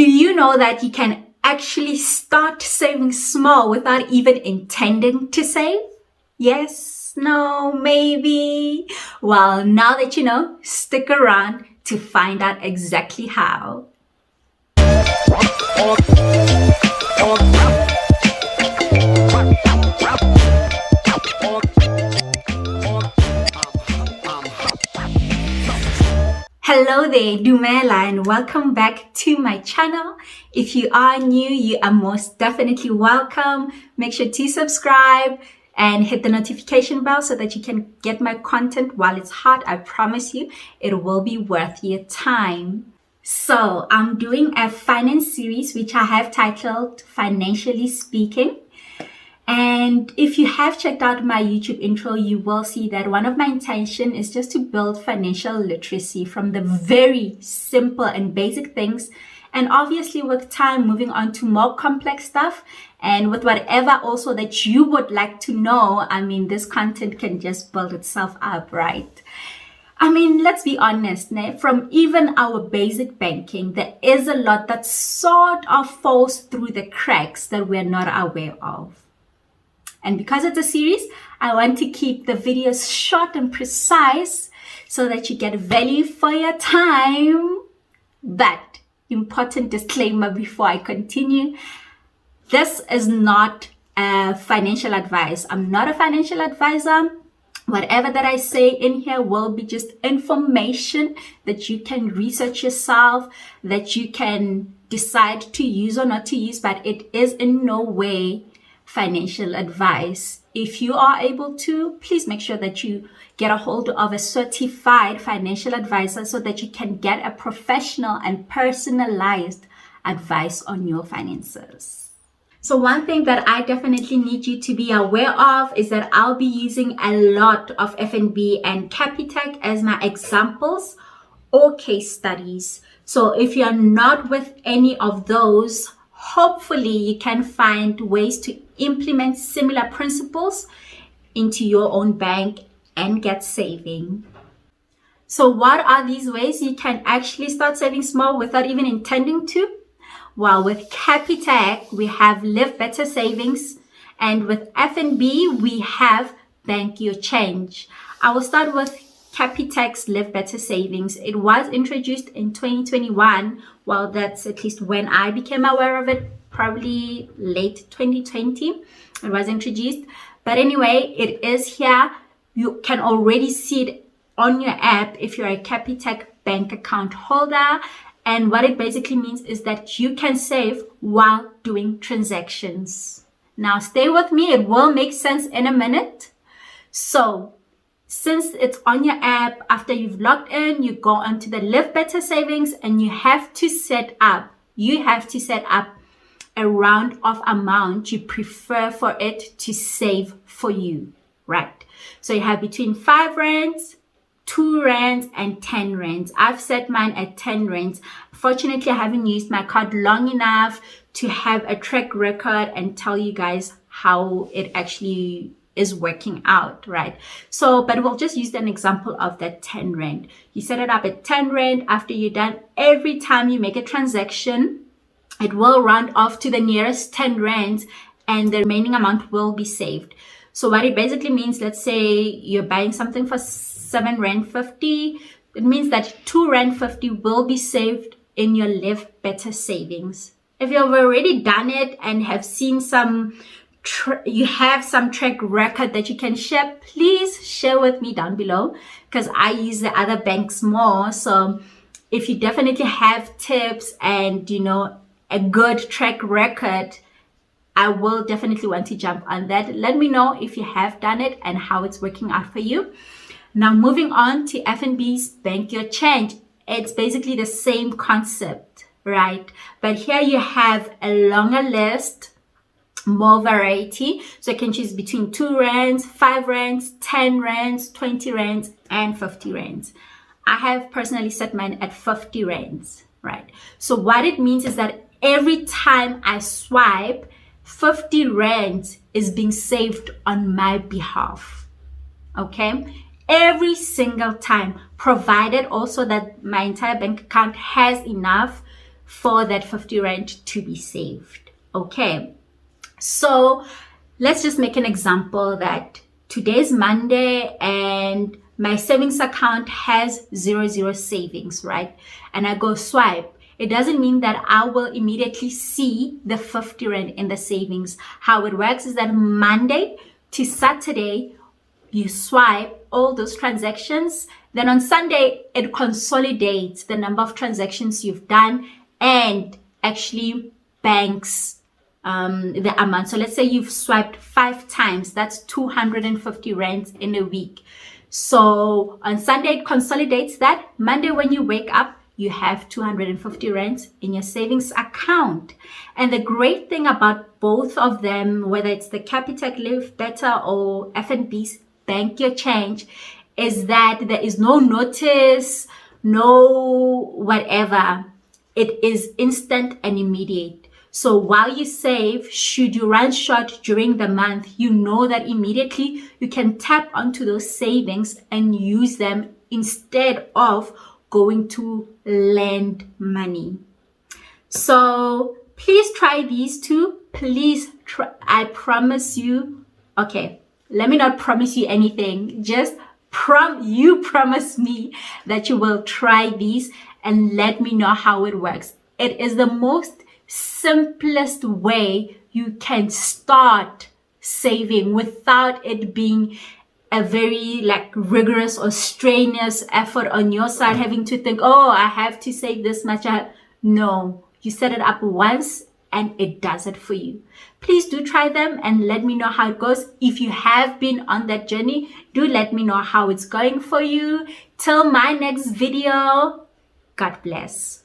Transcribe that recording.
Do you know that you can actually start saving small without even intending to save? Yes, no, maybe. Well, now that you know, stick around to find out exactly how. Hello there, Dumela, and welcome back to my channel. If you are new, you are most definitely welcome. Make sure to subscribe and hit the notification bell so that you can get my content while it's hot. I promise you, it will be worth your time. So I'm doing a finance series, which I have titled Financially Speaking. And if you have checked out my YouTube intro, you will see that one of my intention is just to build financial literacy from the very simple and basic things. And obviously with time, moving on to more complex stuff and with whatever also that you would like to know. I mean, this content can just build itself up, right? I mean, let's be honest, from even our basic banking, there is a lot that sort of falls through the cracks that we're not aware of. And because it's a series, I want to keep the videos short and precise so that you get value for your time. But important disclaimer before I continue, this is not financial advice. I'm not a financial advisor. Whatever that I say in here will be just information that you can research yourself, that you can decide to use or not to use, but it is in no way financial advice. If you are able to, please make sure that you get a hold of a certified financial advisor so that you can get a professional and personalized advice on your finances. So one thing that I definitely need you to be aware of is that I'll be using a lot of FNB and Capitec as my examples or case studies. So if you're not with any of those, hopefully you can find ways to implement similar principles into your own bank and get saving. So what are these ways you can actually start saving small without even intending to? Well, with Capitec, we have Live Better Savings, and with FNB, we have Bank Your Change. I will start with Capitec's Live Better Savings. It was introduced in 2021. Well, that's at least when I became aware of it, probably late 2020. It was introduced. But anyway, it is here. You can already see it on your app if you're a Capitec bank account holder. And what it basically means is that you can save while doing transactions. Now, stay with me. It will make sense in a minute. So, since it's on your app, after you've logged in, you go onto the Live Better Savings and you have to set up a round of amount you prefer for it to save for you, right? So you have between 5 rands, 2 rands, and 10 rands. I've set mine at 10 rands. Fortunately, I haven't used my card long enough to have a track record and tell you guys how it actually is working out, right? So, but we'll just use an example of that 10 rand. You set it up at 10 rand. After you're done, every time you make a transaction, it will round off to the nearest 10 rands and the remaining amount will be saved. So what it basically means, let's say you're buying something for 7 rand 50. It means that 2 rand 50 will be saved in your Live Better Savings. If you've already done it and have seen you have some track record that you can share, please share with me down below because I use the other banks more. So if you definitely have tips and a good track record, I will definitely want to jump on that. Let me know if you have done it and how it's working out for you. Now moving on to FNB's Bank Your Change. It's basically the same concept, right? But here you have a longer list, more variety. So you can choose between 2 rands, 5 rands, 10 rands, 20 rands, and 50 rands. I have personally set mine at 50 rands, right? So what it means is that every time I swipe, 50 rands is being saved on my behalf, okay? Every single time, provided also that my entire bank account has enough for that 50 Rand to be saved. Okay, so let's just make an example that today's Monday and my savings account has 00 savings, right? And I go swipe. It doesn't mean that I will immediately see the 50 Rand in the savings. How it works is that Monday to Saturday, you swipe all those transactions. Then on Sunday, it consolidates the number of transactions you've done and actually banks the amount. So let's say you've swiped 5 times, that's 250 Rand in a week. So on Sunday, it consolidates that. Monday, when you wake up, you have 250 Rand in your savings account. And the great thing about both of them, whether it's the Capitec Live Better or FNB's Bank Your Change, is that there is no notice, no whatever. It is instant and immediate. So while you save, should you run short during the month, you know that immediately you can tap onto those savings and use them instead of going to lend money. So please try these two. Please try. I promise you. Okay, let me not promise you anything. Just you promise me that you will try these and let me know how it works. It is the most simplest way you can start saving without it being a very rigorous or strenuous effort on your side, having to think, oh, I have to save this much. No, you set it up once and it does it for you. Please do try them and let me know how it goes. If you have been on that journey, do let me know how it's going for you. Till my next video, God bless.